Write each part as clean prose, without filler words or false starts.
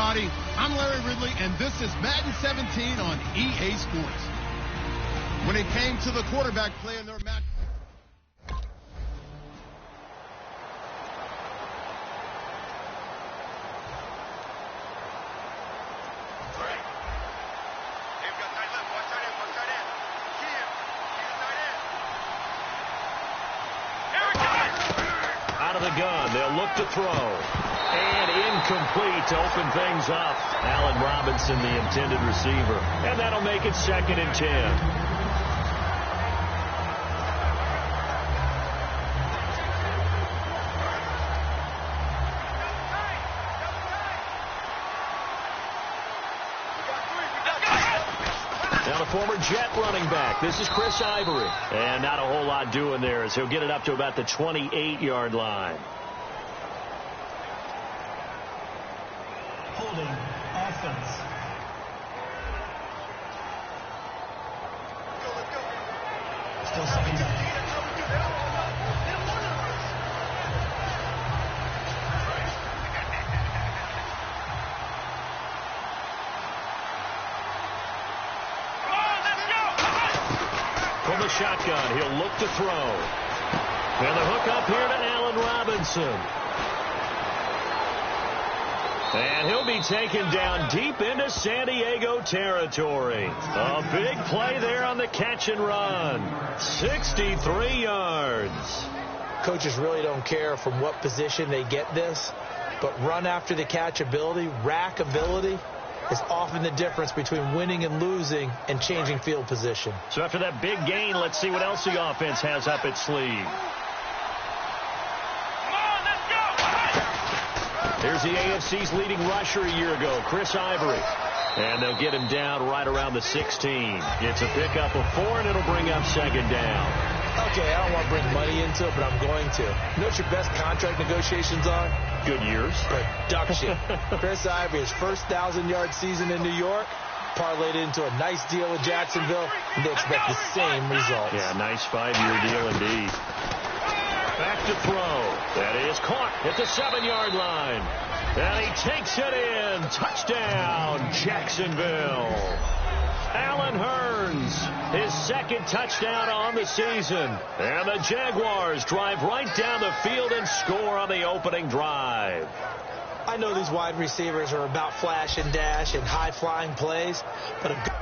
everybody. I'm Larry Ridley, and this is Madden 17 on EA Sports. When it came to the quarterback play in their match... Out of the gun, they'll look to throw. And incomplete to open things up. Allen Robinson, the intended receiver. And that'll make it 2nd and 10. Now the former Jet running back. This is Chris Ivory. And not a whole lot doing there as he'll get it up to about the 28-yard line. Holding offense. Still second down. From the shotgun, he'll look to throw. And the hook up here to Allen Robinson. And he'll be taken down deep into San Diego territory. A big play there on the catch and run. 63 yards. Coaches really don't care from what position they get this, but run after the catch ability, rack ability, is often the difference between winning and losing and changing field position. So after that big gain, let's see what else the offense has up its sleeve. Here's the AFC's leading rusher a year ago, Chris Ivory. And they'll get him down right around the 16. It's a pickup of 4, and it'll bring up 2nd down. Okay, I don't want to bring money into it, but I'm going to. You know what your best contract negotiations are? Good years. Production. Chris Ivory, his first 1,000-yard season in New York, parlayed into a nice deal with Jacksonville, and they expect the same results. Yeah, nice 5-year deal indeed. Back to throw. That is caught at the 7-yard line. And he takes it in. Touchdown, Jacksonville. Allen Hurns, his 2nd touchdown on the season. And the Jaguars drive right down the field and score on the opening drive. I know these wide receivers are about flash and dash and high-flying plays, but a good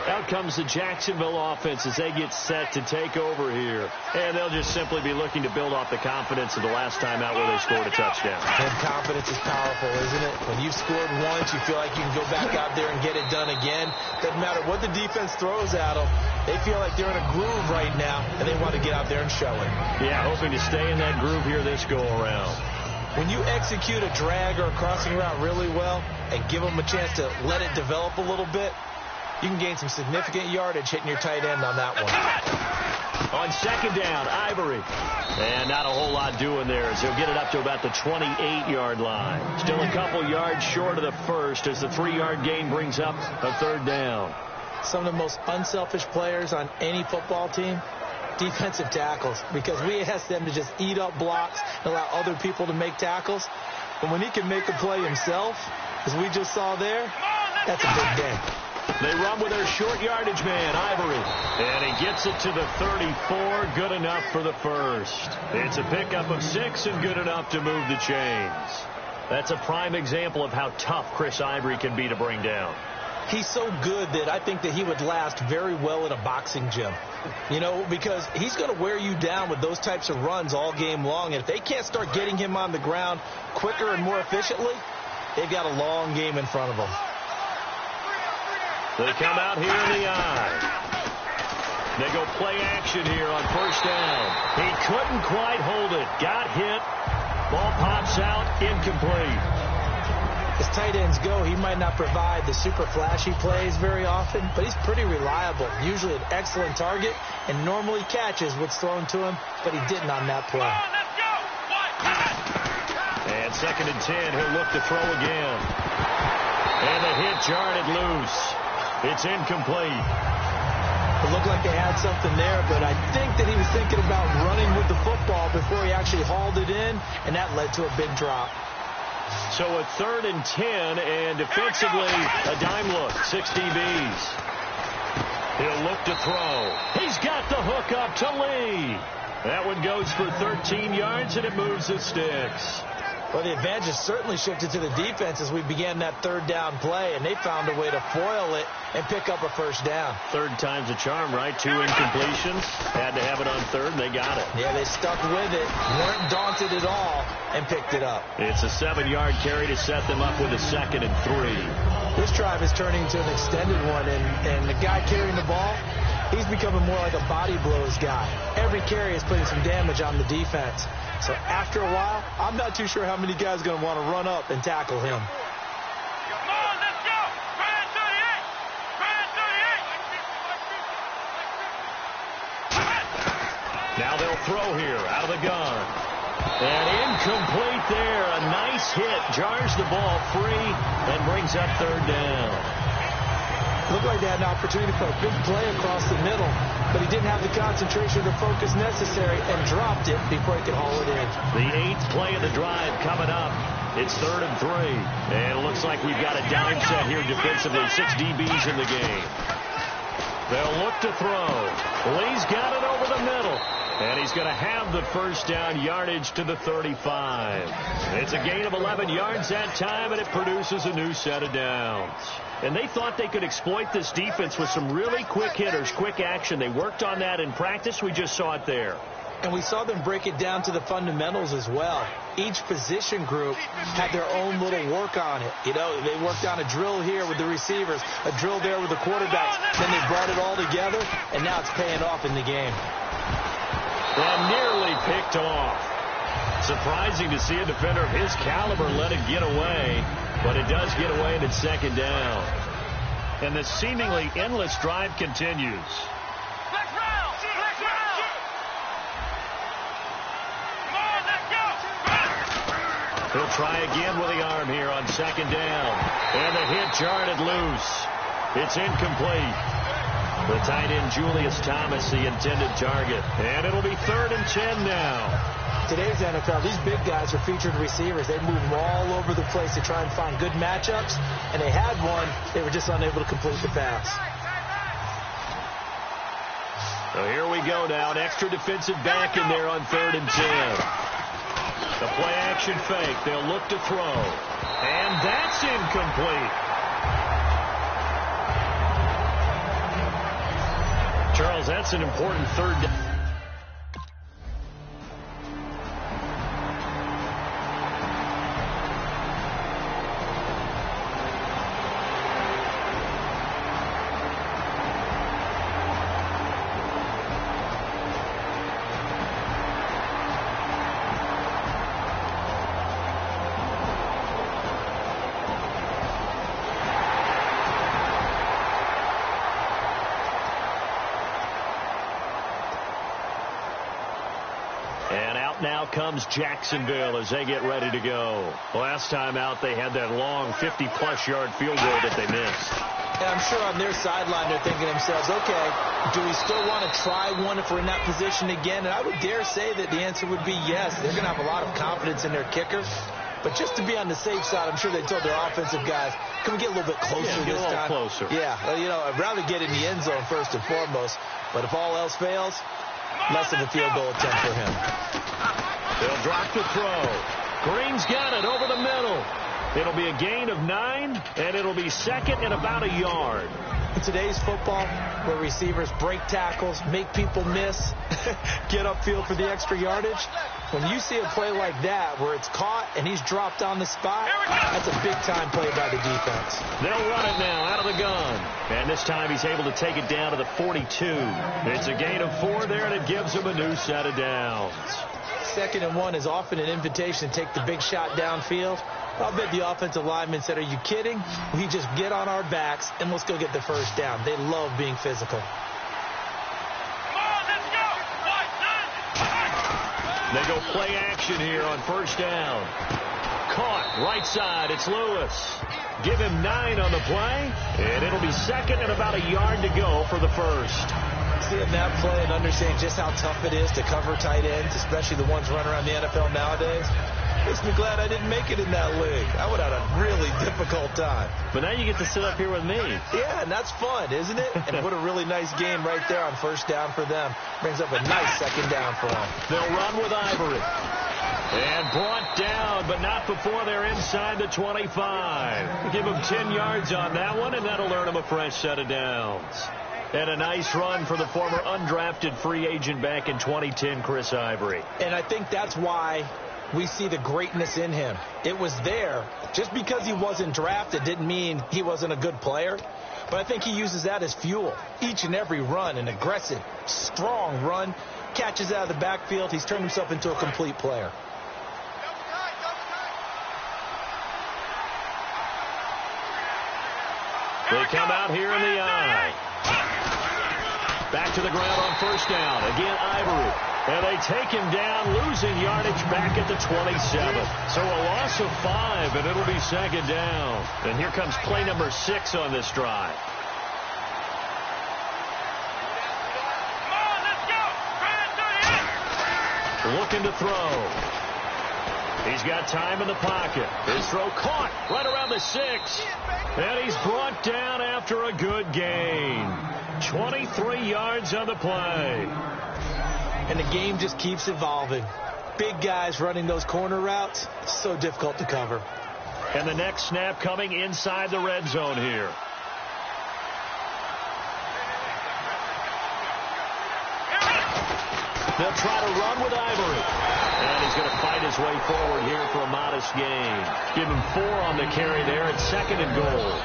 Out comes the Jacksonville offense as they get set to take over here. And they'll just simply be looking to build off the confidence of the last time out where they scored a touchdown. And confidence is powerful, isn't it? When you've scored once, you feel like you can go back out there and get it done again. Doesn't matter what the defense throws at them. They feel like they're in a groove right now, and they want to get out there and show it. Yeah, hoping to stay in that groove here this go-around. When you execute a drag or a crossing route really well and give them a chance to let it develop a little bit, you can gain some significant yardage hitting your tight end on that one. On 2nd down, Ivory. And not a whole lot doing there as he'll get it up to about the 28-yard line. Still a couple yards short of the first as the 3-yard gain brings up a 3rd down. Some of the most unselfish players on any football team, defensive tackles, because we ask them to just eat up blocks and allow other people to make tackles. But when he can make a play himself, as we just saw there, that's a big day. They run with their short yardage man, Ivory. And he gets it to the 34, good enough for the first. It's a pickup of 6 and good enough to move the chains. That's a prime example of how tough Chris Ivory can be to bring down. He's so good that I think that he would last very well in a boxing gym. You know, because he's going to wear you down with those types of runs all game long. And if they can't start getting him on the ground quicker and more efficiently, they've got a long game in front of them. They come out here in the eye. They go play action here on 1st down. He couldn't quite hold it. Got hit. Ball pops out. Incomplete. As tight ends go, he might not provide the super flashy plays very often, but he's pretty reliable. Usually an excellent target and normally catches what's thrown to him, but he didn't on that play. And On 2nd and 10, he'll look to throw again. And the hit jarred it loose. It's incomplete. It looked like they had something there, but I think that he was thinking about running with the football before he actually hauled it in, and that led to a big drop. So a 3rd and 10, and defensively, a dime look, 6 DBs. He'll look to throw. He's got the hook up to Lee. That one goes for 13 yards, and it moves the sticks. Well, the advantage has certainly shifted to the defense as we began that 3rd down play, and they found a way to foil it and pick up a 1st down. 3rd time's a charm, right? 2 incompletions. Had to have it on 3rd, and they got it. Yeah, they stuck with it, weren't daunted at all, and picked it up. It's a 7-yard carry to set them up with a 2nd and 3. This drive is turning into an extended one, and the guy carrying the ball, he's becoming more like a body blows guy. Every carry is putting some damage on the defense. So after a while, I'm not too sure how many guys are going to want to run up and tackle him. Come on, let's go! Try it, 38! Try it, 38! Now they'll throw here out of the gun. And incomplete there. A nice hit. Jars the ball free and brings up 3rd down. Looked like they had an opportunity for a big play across the middle, but he didn't have the concentration or the focus necessary and dropped it before he could haul it in. The 8th play of the drive coming up. It's 3rd and 3. And it looks like we've got a dime set here defensively. 6 DBs in the game. They'll look to throw. Lee's got it over the middle. And he's going to have the 1st down yardage to the 35. It's a gain of 11 yards that time, and it produces a new set of downs. And they thought they could exploit this defense with some really quick hitters, quick action. They worked on that in practice. We just saw it there. And we saw them break it down to the fundamentals as well. Each position group had their own little work on it. You know, they worked on a drill here with the receivers, a drill there with the quarterbacks. Then they brought it all together, and now it's paying off in the game. And nearly picked off. Surprising to see a defender of his caliber let it get away, but it does get away and it's 2nd down. And the seemingly endless drive continues. Let's round! Let's round! Come on, let's go! He'll try again with the arm here on 2nd down. And the hit jarred it loose. It's incomplete. The tight end, Julius Thomas, the intended target. And it'll be 3rd and 10 now. Today's NFL, these big guys are featured receivers. They move them all over the place to try and find good matchups. And they had one. They were just unable to complete the pass. So here we go now. An extra defensive back in there on 3rd and 10. The play action fake. They'll look to throw. And that's incomplete. Charles, that's an important 3rd down. Now comes Jacksonville as they get ready to go. Last time out, they had that long 50-plus yard field goal that they missed. And I'm sure on their sideline they're thinking to themselves, okay, do we still want to try one if we're in that position again? And I would dare say that the answer would be yes. They're going to have a lot of confidence in their kicker. But just to be on the safe side, I'm sure they told their offensive guys, can we get a little bit closer this time? Get a little closer. Yeah, you know, I'd rather get in the end zone first and foremost. But if all else fails, less of a field goal attempt for him. They'll drop the throw. Green's got it over the middle. It'll be a gain of 9, and it'll be 2nd and about a yard. In today's football, where receivers break tackles, make people miss, get upfield for the extra yardage, when you see a play like that where it's caught and he's dropped on the spot, that's a big-time play by the defense. They'll run it now out of the gun. And this time he's able to take it down to the 42. It's a gain of 4 there, and it gives him a new set of downs. 2nd and 1 is often an invitation to take the big shot downfield. I'll bet the offensive linemen said, are you kidding? We just get on our backs and let's go get the 1st down. They love being physical. Come on, let's go! They go play action here on 1st down. caught. Right side, it's Lewis. Give him 9 on the play, and it'll be second and about a yard to go for the first. Seeing that play and understanding just how tough it is to cover tight ends, especially the ones running around the NFL nowadays, makes me glad I didn't make it in that league. I would have had a really difficult time. But now you get to sit up here with me. Yeah, and that's fun, isn't it? And what a really nice game right there on first down for them. Brings up a nice second down for them. They'll run with Ivory. And brought down, but not before they're inside the 25. Give them 10 yards on that one, and that'll earn them a fresh set of downs. And a nice run for the former undrafted free agent back in 2010, Chris Ivory. And I think that's why we see the greatness in him. It was there. Just because he wasn't drafted didn't mean he wasn't a good player. But I think he uses that as fuel. Each and every run, an aggressive, strong run, catches out of the backfield. He's turned himself into a complete player. They come out here in the eye. Back to the ground on first down. Again, Ivory. And they take him down, losing yardage back at the 27. So a loss of 5, and it'll be second down. And here comes play number 6 on this drive. Come on, let's go. Looking to throw. He's got time in the pocket. His throw caught right around the 6. And he's brought down after a good gain. 23 yards on the play. And the game just keeps evolving. Big guys running those corner routes, so difficult to cover. And the next snap coming inside the red zone here. They'll try to run with Ivory. And he's going to fight his way forward here for a modest gain. Give him 4 on the carry there at second and goal.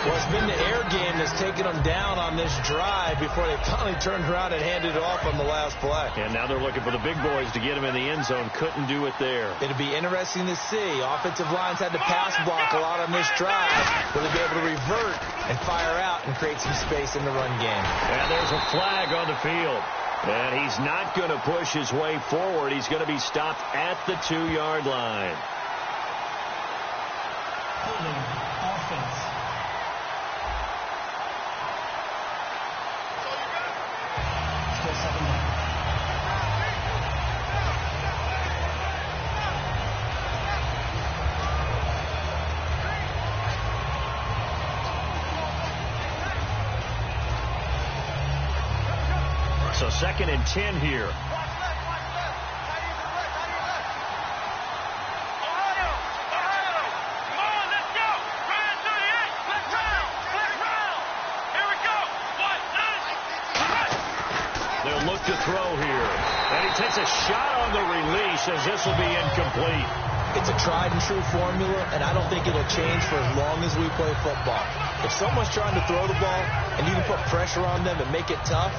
Well, it's been the air game that's taken them down on this drive before they finally turned around and handed it off on the last play. And now they're looking for the big boys to get him in the end zone. Couldn't do it there. It'll be interesting to see. Offensive lines had to pass block a lot on this drive. Will they be able to revert and fire out and create some space in the run game? And there's a flag on the field. And he's not going to push his way forward. He's going to be stopped at the 2-yard line. Holding offense. Still second down. So second and 10 here. They'll look to throw here. And he takes a shot on the release as this will be incomplete. It's a tried and true formula, and I don't think it'll change for as long as we play football. If someone's trying to throw the ball and you can put pressure on them and make it tough,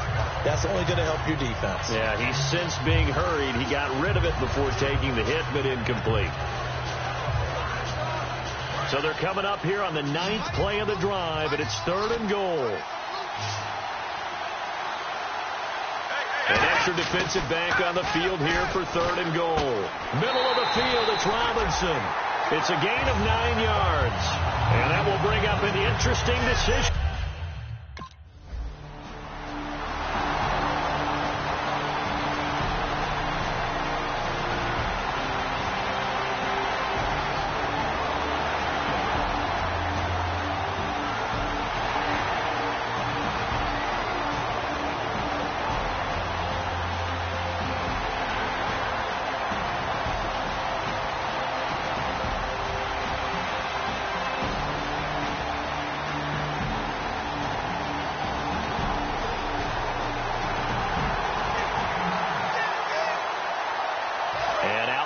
that's only going to help your defense. Yeah, he's since being hurried. He got rid of it before taking the hit, but incomplete. So they're coming up here on the 9th play of the drive, and it's 3rd and goal. An extra defensive back on the field here for 3rd and goal. Middle of the field, it's Robinson. It's a gain of 9 yards. And that will bring up an interesting decision.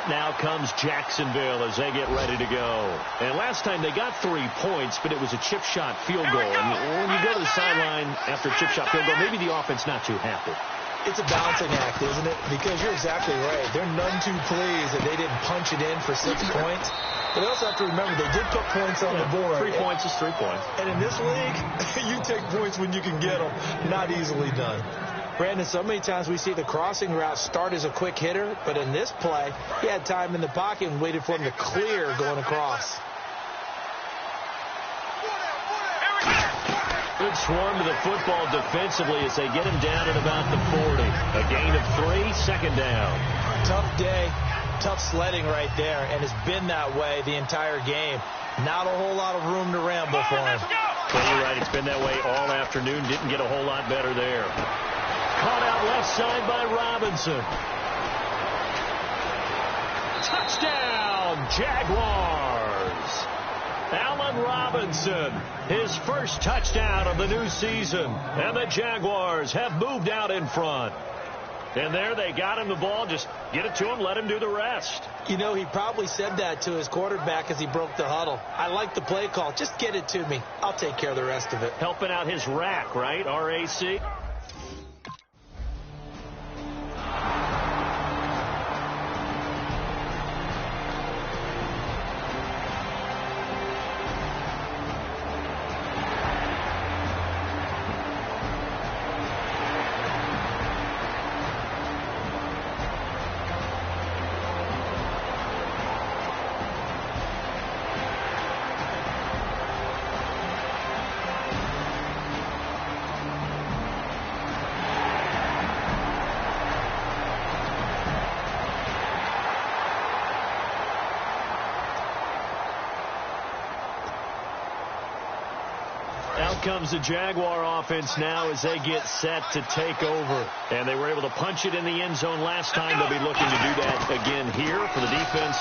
Now comes Jacksonville as they get ready to go. And last time they got 3 points, but it was a chip shot field goal. And when you go to the sideline after a chip shot field goal, maybe the offense not too happy. It's a balancing act, isn't it? Because you're exactly right. They're none too pleased that they didn't punch it in for 6 points. But they also have to remember they did put points on the board. 3 points is 3 points. And in this league, you take points when you can get them. Not easily done. Brandon, so many times we see the crossing route start as a quick hitter, but in this play, he had time in the pocket and waited for him to clear going across. Good swarm to the football defensively as they get him down at about the 40. A gain of 3, second down. Tough day, tough sledding right there, and it's been that way the entire game. Not a whole lot of room to ramble for him. Well, you're right. It's been that way all afternoon. Didn't get a whole lot better there. Caught out left side by Robinson. Touchdown, Jaguars. Allen Robinson, his first touchdown of the new season. And the Jaguars have moved out in front. And there they got him the ball. Just get it to him, let him do the rest. You know, he probably said that to his quarterback as he broke the huddle. I like the play call. Just get it to me. I'll take care of the rest of it. Helping out his rack, right? R-A-C. Out comes the Jaguar offense now as they get set to take over. And they were able to punch it in the end zone last time. They'll be looking to do that again here for the defense.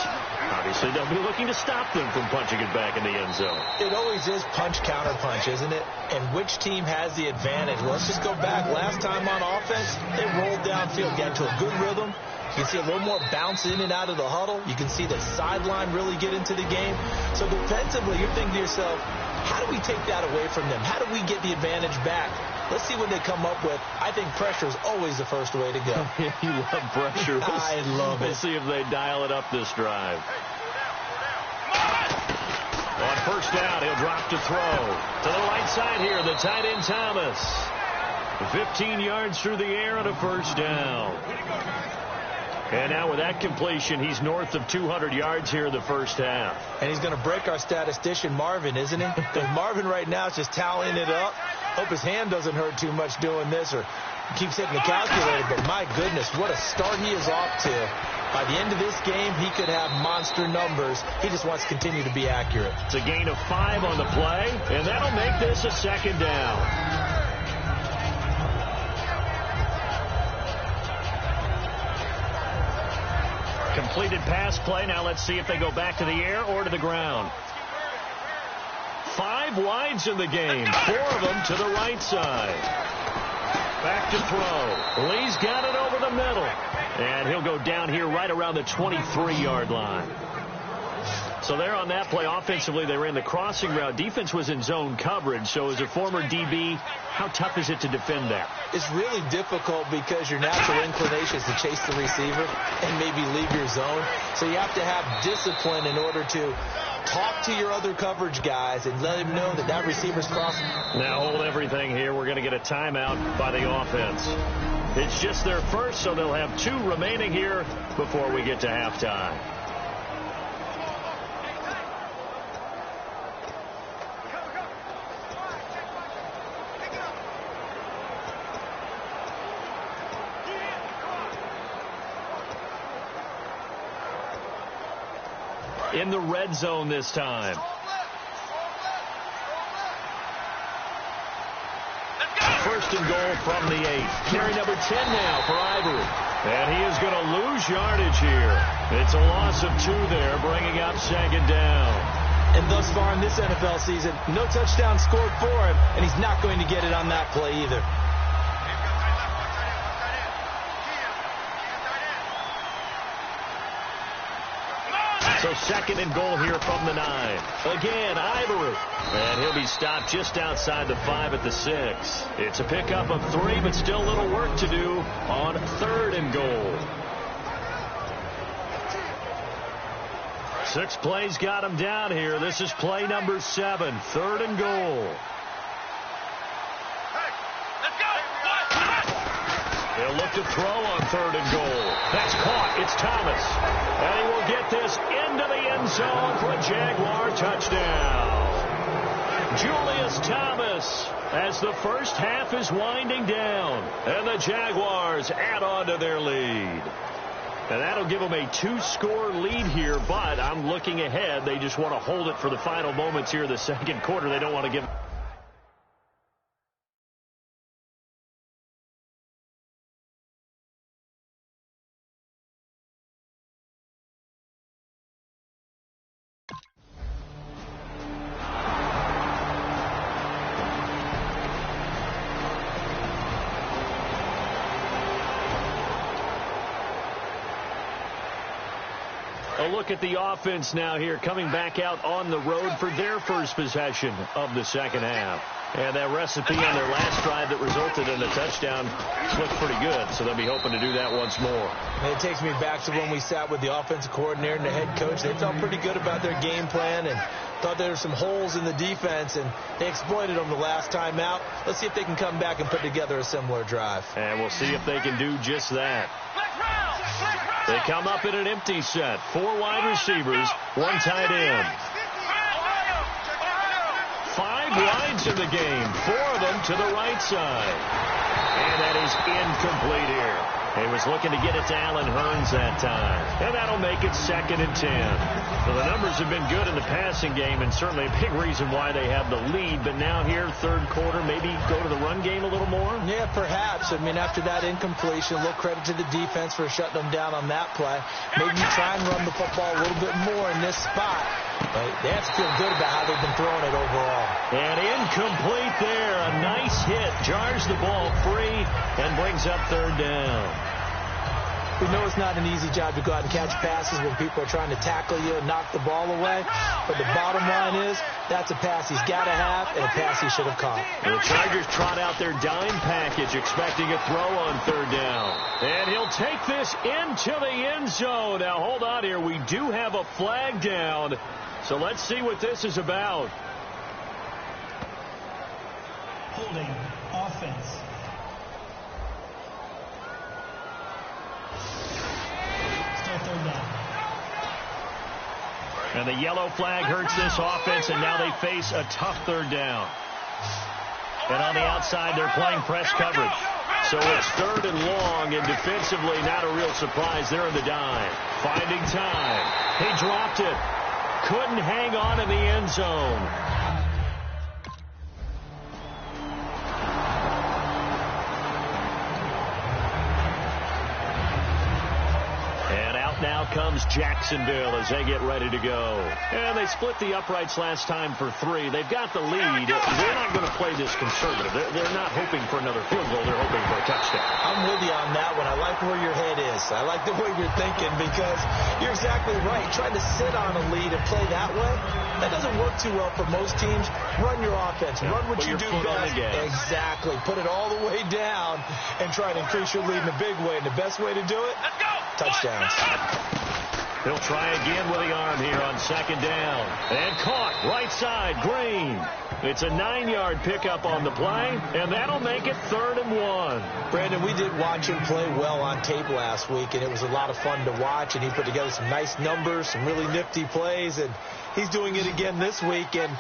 Obviously, they'll be looking to stop them from punching it back in the end zone. It always is punch, counter punch, isn't it? And which team has the advantage? Well, let's just go back. Last time on offense, they rolled downfield, got into a good rhythm. You can see a little more bounce in and out of the huddle. You can see the sideline really get into the game. So defensively, you're thinking to yourself, how do we take that away from them? How do we get the advantage back? Let's see what they come up with. I think pressure is always the first way to go. You love pressure. I love it. We'll see if they dial it up this drive. On first down, he'll drop to throw. To the right side here, the tight end Thomas. 15 yards through the air and a first down. And now with that completion, he's north of 200 yards here in the first half. And he's going to break our statistician Marvin, isn't he? Because Marvin right now is just tallying it up. Hope his hand doesn't hurt too much doing this or keeps hitting the calculator. But my goodness, what a start he is off to. By the end of this game, he could have monster numbers. He just wants to continue to be accurate. It's a gain of 5 on the play, and that'll make this a second down. Completed pass play. Now let's see if they go back to the air or to the ground. 5 wides in the game. 4 of them to the right side. Back to throw. Lee's got it over the middle. And he'll go down here right around the 23-yard line. So there on that play, offensively, they ran the crossing route. Defense was in zone coverage. So as a former DB, how tough is it to defend that? It's really difficult because your natural inclination is to chase the receiver and maybe leave your zone. So you have to have discipline in order to talk to your other coverage guys and let them know that that receiver's crossing. Now hold everything here. We're going to get a timeout by the offense. It's just their first, so they'll have 2 remaining here before we get to halftime. In the red zone this time. First and goal from the 8. Carry number 10 now for Ivory. And he is going to lose yardage here. It's a loss of 2 there, bringing up second down. And thus far in this NFL season, no touchdown scored for him, and he's not going to get it on that play either. So second and goal here from the 9. Again, Ivory. And he'll be stopped just outside the 5 at the 6. It's a pickup of 3, but still a little work to do on third and goal. 6 plays got him down here. This is play number 7, third and goal. He'll look to throw on 3rd and goal. That's caught. It's Thomas. And he will get this into the end zone for a Jaguar touchdown. Julius Thomas, as the first half is winding down. And the Jaguars add on to their lead. And that'll give them a 2-score lead here, but I'm looking ahead. They just want to hold it for the final moments here in the second quarter. They don't want to give... A look at the offense now here, coming back out on the road for their first possession of the second half. And that recipe on their last drive that resulted in a touchdown looked pretty good, so they'll be hoping to do that once more. And it takes me back to when we sat with the offensive coordinator and the head coach. They felt pretty good about their game plan and thought there were some holes in the defense, and they exploited them the last time out. Let's see if they can come back and put together a similar drive. And we'll see if they can do just that. They come up in an empty set. 4 wide receivers, 1 tight end. 5 wides in the game, 4 of them to the right side. And that is incomplete here. He was looking to get it to Allen Hurns that time. And that'll make it 2nd and 10. So the numbers have been good in the passing game, and certainly a big reason why they have the lead. But now here, 3rd quarter, maybe go to the run game a little more? Yeah, perhaps. I mean, after that incompletion, a little credit to the defense for shutting them down on that play. Maybe you try and run the football a little bit more in this spot. But they have to feel good about how they've been throwing it overall. And incomplete there. A nice hit. Jars the ball free and brings up 3rd down. We know it's not an easy job to go out and catch passes when people are trying to tackle you and knock the ball away. But the bottom line is that's a pass he's got to have and a pass he should have caught. And the Chargers trot out their dime package, expecting a throw on 3rd down. And he'll take this into the end zone. Now, hold on here. We do have a flag down. So let's see what this is about. Holding offense. Still 3rd down. And the yellow flag hurts this offense, and now they face a tough 3rd down. And on the outside, they're playing press coverage. So it's 3rd and long, and defensively, not a real surprise. They're in the dime. Finding time. He dropped it. Couldn't hang on in the end zone. And out now comes Jacksonville as they get ready to go. And they split the uprights last time for 3. They've got the lead. They're not going to play this conservative. They're not hoping for another field goal. They're hoping for a touchdown. I'm with you on that one. I like where your head is. I like the way you're thinking because you're exactly right. Trying to sit on a lead and play that way, that doesn't work too well for most teams. Run your offense. Run what you do best. Exactly. Put it all the way down and try to increase your lead in a big way. And the best way to do it, touchdowns. He'll try again with the arm here on 2nd down. And caught right side, Green. It's a 9-yard pickup on the play, and that'll make it 3rd and 1. Brandon, we did watch him play well on tape last week, and it was a lot of fun to watch, and he put together some nice numbers, some really nifty plays, and he's doing it again this week. And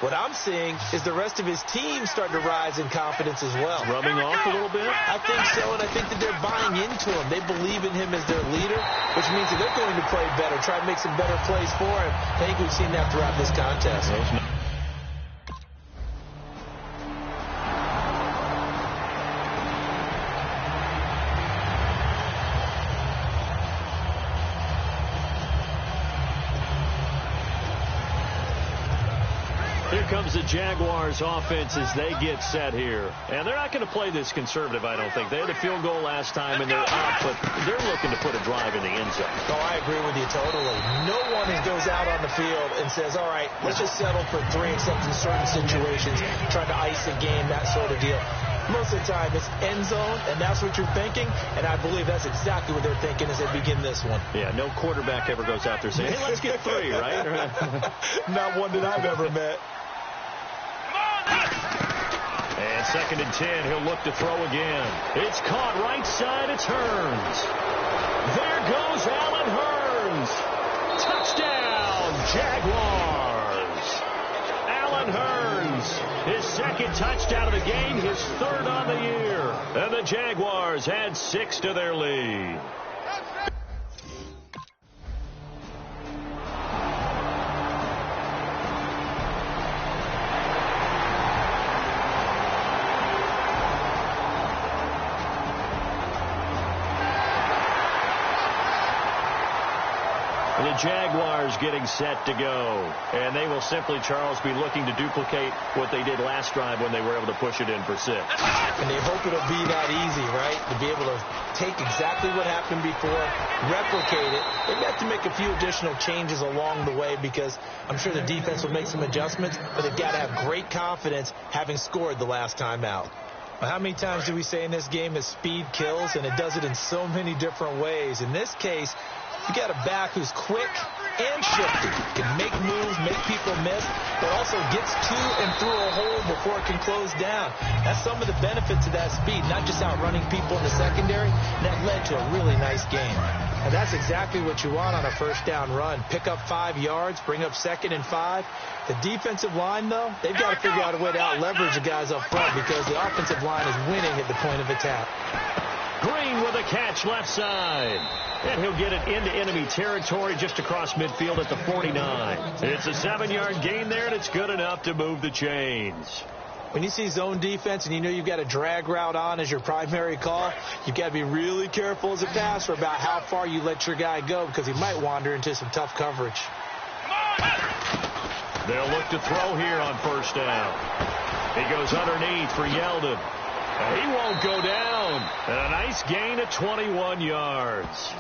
what I'm seeing is the rest of his team starting to rise in confidence as well. Rubbing off a little bit? I think so, and I think that they're buying into him. They believe in him as their leader, which means that they're going to play better, try to make some better plays for him. I think we've seen that throughout this contest. Here comes the Jaguars offense as they get set here. And they're not going to play this conservative, I don't think. They had a field goal last time, and they're up, but they're looking to put a drive in the end zone. Oh, I agree with you totally. No one goes out on the field and says, all right, let's just settle for 3, except in certain situations, trying to ice a game, that sort of deal. Most of the time, it's end zone, and that's what you're thinking, and I believe that's exactly what they're thinking as they begin this one. Yeah, no quarterback ever goes out there saying, hey, let's get 3, right? Not one that I've ever met. And And 2nd and 10, he'll look to throw again. It's caught right side, it's Hearns. There goes Allen Hearns. Touchdown, Jaguars. Allen Hearns, his 2nd touchdown of the game, his 3rd on the year. And the Jaguars add 6 to their lead. The Jaguars getting set to go. And they will simply, Charles, be looking to duplicate what they did last drive when they were able to push it in for 6. And they hope it'll be that easy, right? To be able to take exactly what happened before, replicate it. They've got to make a few additional changes along the way because I'm sure the defense will make some adjustments, but they've got to have great confidence having scored the last time out. Well, how many times do we say in this game that speed kills, and it does it in so many different ways? In this case, you got a back who's quick and shifty, can make moves, make people miss, but also gets to and through a hole before it can close down. That's some of the benefits of that speed, not just outrunning people in the secondary. That led to a really nice game. And that's exactly what you want on a 1st down run. Pick up 5 yards, bring up 2nd and 5. The defensive line, though, they've got to figure out a way to out-leverage the guys up front because the offensive line is winning at the point of attack. Green with a catch left side. And he'll get it into enemy territory just across midfield at the 49. It's a 7-yard gain there, and it's good enough to move the chains. When you see zone defense and you know you've got a drag route on as your primary call, you've got to be really careful as a passer about how far you let your guy go because he might wander into some tough coverage. They'll look to throw here on 1st down. He goes underneath for Yeldon. He won't go down. And a nice gain of 21 yards.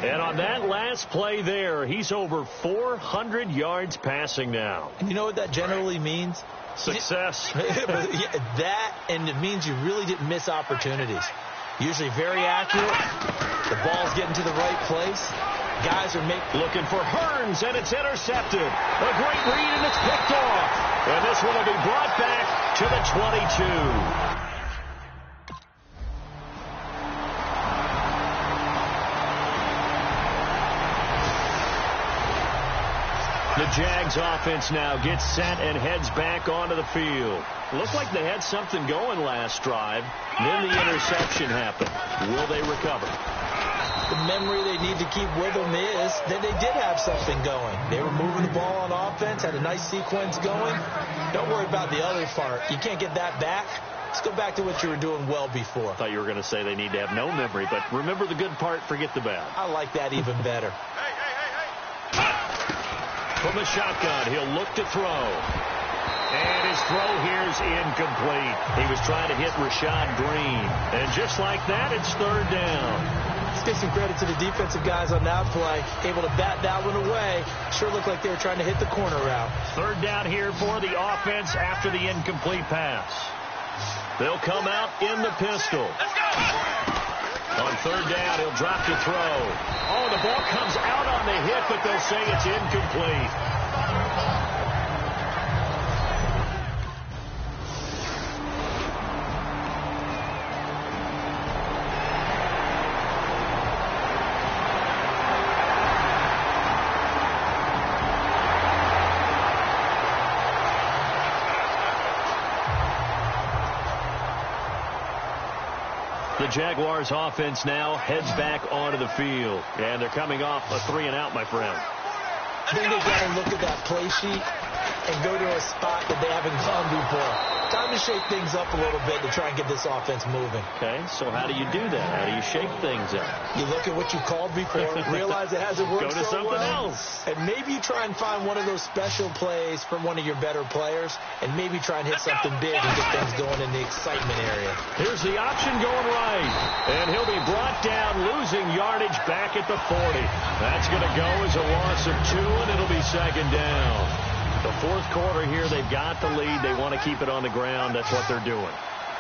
And on that last play there, he's over 400 yards passing now. And you know what that generally means? Success. That, and it means you really didn't miss opportunities. Usually very accurate. The ball's getting to the right place. Guys are looking for Hearns, and it's intercepted. A great read, and it's picked off. And this one will be brought back to the 22. The Jags offense now gets set and heads back onto the field. Looked like they had something going last drive. Then the interception happened. Will they recover? The memory they need to keep with them is that they did have something going. They were moving the ball on offense, had a nice sequence going. Don't worry about the other part. You can't get that back. Let's go back to what you were doing well before. I thought you were going to say they need to have no memory, but remember the good part, forget the bad. I like that even better. From the shotgun, he'll look to throw. And his throw here is incomplete. He was trying to hit Rashad Green. And just like that, it's 3rd down. Let's give some credit to the defensive guys on that play. Able to bat that one away. Sure looked like they were trying to hit the corner route. 3rd down here for the offense after the incomplete pass. They'll come out in the pistol. On 3rd down, he'll drop to throw. Oh, the ball comes out on the hit, but they'll say it's incomplete. The Jaguars offense now heads back onto the field. And they're coming off a 3-and-out, my friend. I think they've got to look at that play sheet and go to a spot that they haven't gone before. Time to shake things up a little bit to try and get this offense moving. Okay, so how do you do that? How do you shake things up? You look at what you called before, realize it hasn't worked so well. Go to something else. And maybe you try and find one of those special plays from one of your better players, and maybe try and hit something big and get things going in the excitement area. Here's the option going right. And he'll be brought down, losing yardage back at the 40. That's going to go as a loss of 2, and it'll be 2nd down. The 4th quarter here, they've got the lead. They want to keep it on the ground. That's what they're doing.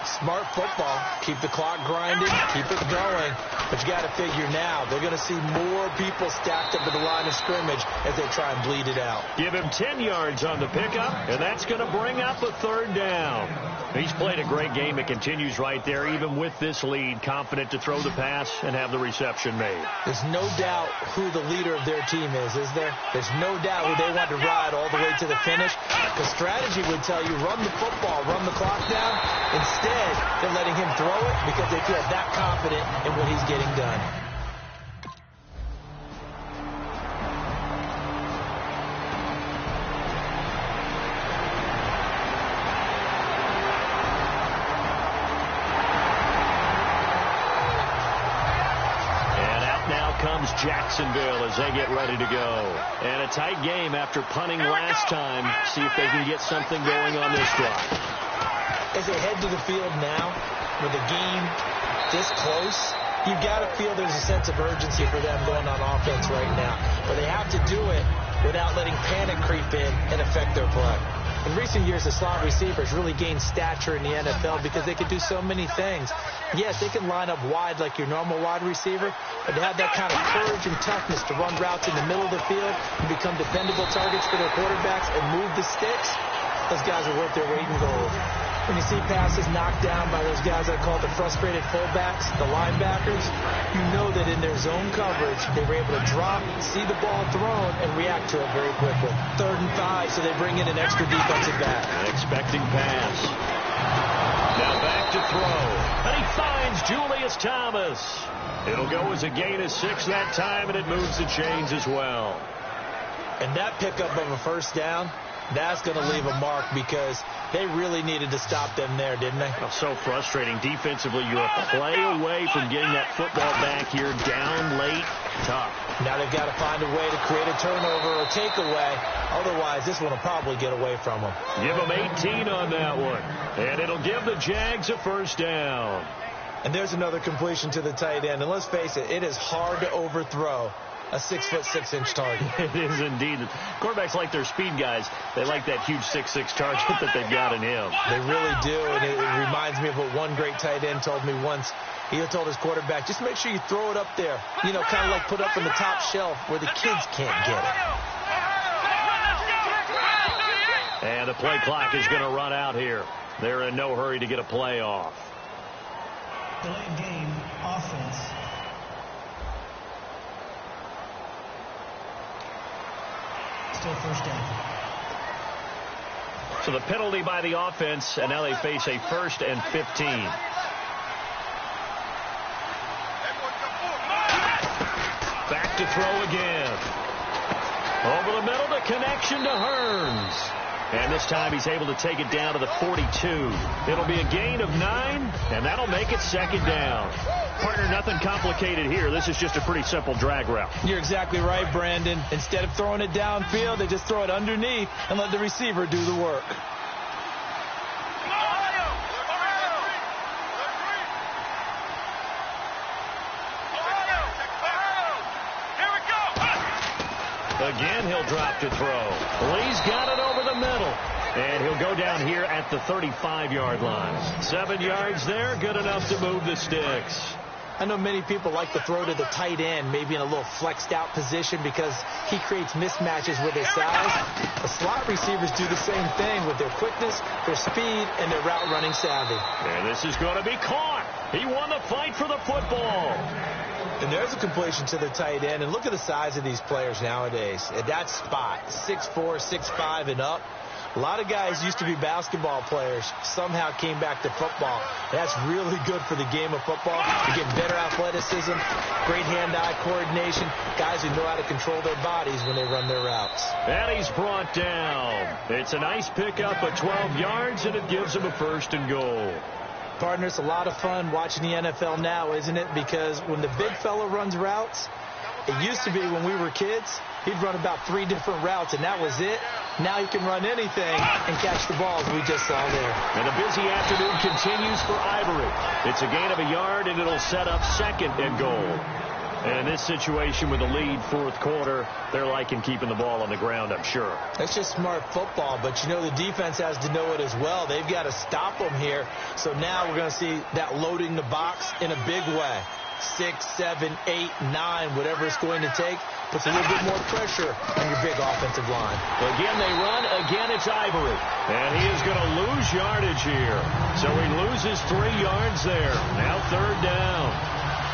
Smart football. Keep the clock grinding. Keep it going. But you got to figure now, they're going to see more people stacked up at the line of scrimmage as they try and bleed it out. Give him 10 yards on the pickup, and that's going to bring up a third down. He's played a great game. It continues right there, even with this lead. Confident to throw the pass and have the reception made. There's no doubt who the leader of their team is there? There's no doubt who they want to ride all the way to the finish. The strategy would tell you, run the football, run the clock down. Instead, they're letting him throw it because they feel that confident in what he's getting done. Comes Jacksonville as they get ready to go. And a tight game after punting last time. See if they can get something going on this drive. As they head to the field now, with the game this close, you've got to feel there's a sense of urgency for them going on offense right now. But they have to do it without letting panic creep in and affect their play. In recent years, the slot receivers really gained stature in the NFL because they could do so many things. Yes, they can line up wide like your normal wide receiver, but to have that kind of courage and toughness to run routes in the middle of the field and become dependable targets for their quarterbacks and move the sticks, those guys are worth their weight in gold. When you see passes knocked down by those guys I call the frustrated fullbacks, the linebackers, you know that in their zone coverage, they were able to drop, see the ball thrown, and react to it very quickly. 3rd and 5, so they bring in an extra defensive back. Expecting pass. Now back to throw. And he finds Julius Thomas. It'll go as a gain of 6 that time, and it moves the chains as well. And that pickup of a first down, that's going to leave a mark because they really needed to stop them there, didn't they? Oh, so frustrating. Defensively, you're a play away from getting that football back here. Down late, tough. Now they've got to find a way to create a turnover or takeaway. Otherwise, this one will probably get away from them. Give them 18 on that one. And it'll give the Jags a first down. And there's another completion to the tight end. And let's face it, it is hard to overthrow a 6'6" target. It is indeed. Quarterbacks like their speed guys. They like that huge 6'6" target that they've got in him. They really do, and it reminds me of what one great tight end told me once. He told his quarterback, just make sure you throw it up there. You know, kind of like put up on the top shelf where the kids can't get it. And the play clock is going to run out here. They're in no hurry to get a play off. Delayed game, offense. Still first down. So the penalty by the offense, and now they face a 1st and 15. Back to throw again. Over the middle, the connection to Hearns. And this time he's able to take it down to the 42. It'll be a gain of 9, and that'll make it 2nd down. Partner, nothing complicated here. This is just a pretty simple drag route. You're exactly right, Brandon. Instead of throwing it downfield, they just throw it underneath and let the receiver do the work. Again, he'll drop to throw. Lee's got it over the middle. And he'll go down here at the 35-yard line. 7 yards there, good enough to move the sticks. I know many people like to throw to the tight end, maybe in a little flexed out position because he creates mismatches with his size. The slot receivers do the same thing with their quickness, their speed, and their route running savvy. And this is going to be caught. He won the fight for the football. And there's a completion to the tight end. And look at the size of these players nowadays. At that spot, 6'4", 6'5", and up. A lot of guys used to be basketball players, somehow came back to football. That's really good for the game of football. You get better athleticism, great hand-eye coordination, guys who know how to control their bodies when they run their routes. And he's brought down. It's a nice pickup of 12 yards, and it gives him a 1st and goal. Partner, it's a lot of fun watching the NFL now, isn't it? Because when the big fella runs routes, it used to be when we were kids, he'd run about 3 different routes, and that was it. Now he can run anything and catch the balls we just saw there. And a busy afternoon continues for Ivory. It's a gain of 1 yard, and it'll set up 2nd and goal. And in this situation with the lead, fourth quarter, they're liking keeping the ball on the ground, I'm sure. That's just smart football, but you know the defense has to know it as well. They've got to stop them here. So now we're going to see that loading the box in a big way. 6, 7, 8, 9, whatever it's going to take, puts a little bit more pressure on your big offensive line. Again, they run. Again, it's Ivory. And he is going to lose yardage here. So he loses 3 yards there. Now third down.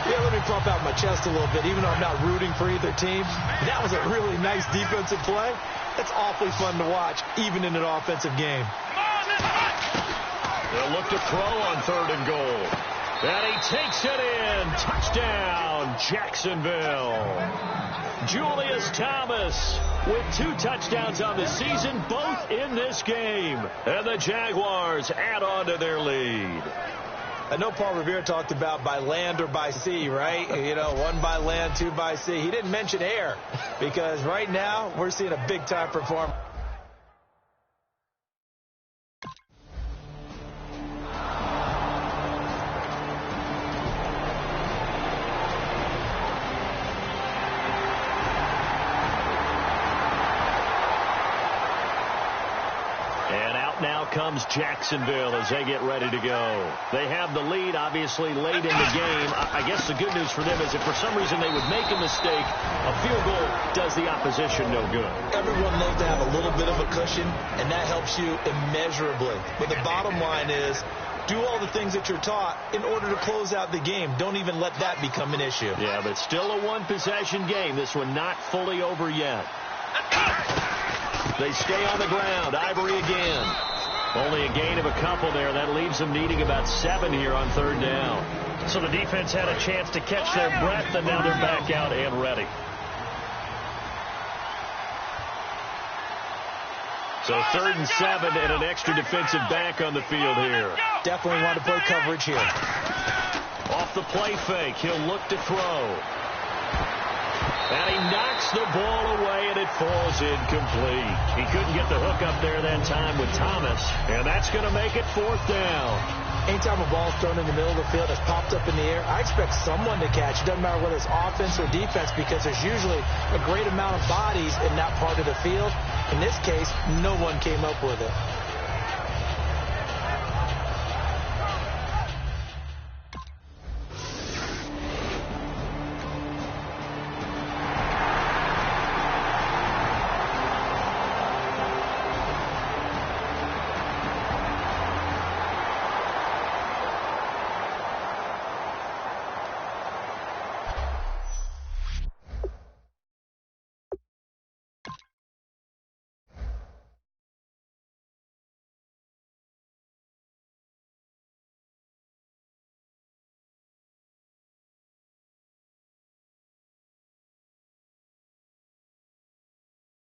Yeah, let me pump out my chest a little bit, even though I'm not rooting for either team. That was a really nice defensive play. That's awfully fun to watch, even in an offensive game. They'll look to throw on third and goal. And he takes it in. Touchdown, Jacksonville. Julius Thomas with 2 touchdowns on the season, both in this game. And the Jaguars add on to their lead. I know Paul Revere talked about by land or by sea, right? You know, 1 by land, 2 by sea. He didn't mention air because right now we're seeing a big-time performance. Now comes Jacksonville as they get ready to go. They have the lead, obviously, late in the game. I guess the good news for them is if for some reason they would make a mistake, a field goal does the opposition no good. Everyone loves to have a little bit of a cushion, and that helps you immeasurably. But the bottom line is, do all the things that you're taught in order to close out the game. Don't even let that become an issue. Yeah, but still a one-possession game. This one not fully over yet. They stay on the ground. Ivory again. Only a gain of a couple there. That leaves them needing about 7 here on third down. So the defense had a chance to catch their breath, and now they're back out and ready. So 3rd and 7 and an extra defensive back on the field here. Definitely want to play coverage here. Off the play fake, he'll look to throw. And he knocks the ball away, and it falls incomplete. He couldn't get the hook up there that time with Thomas, and that's going to make it 4th down. Anytime a ball's thrown in the middle of the field that's popped up in the air, I expect someone to catch. It doesn't matter whether it's offense or defense because there's usually a great amount of bodies in that part of the field. In this case, no one came up with it.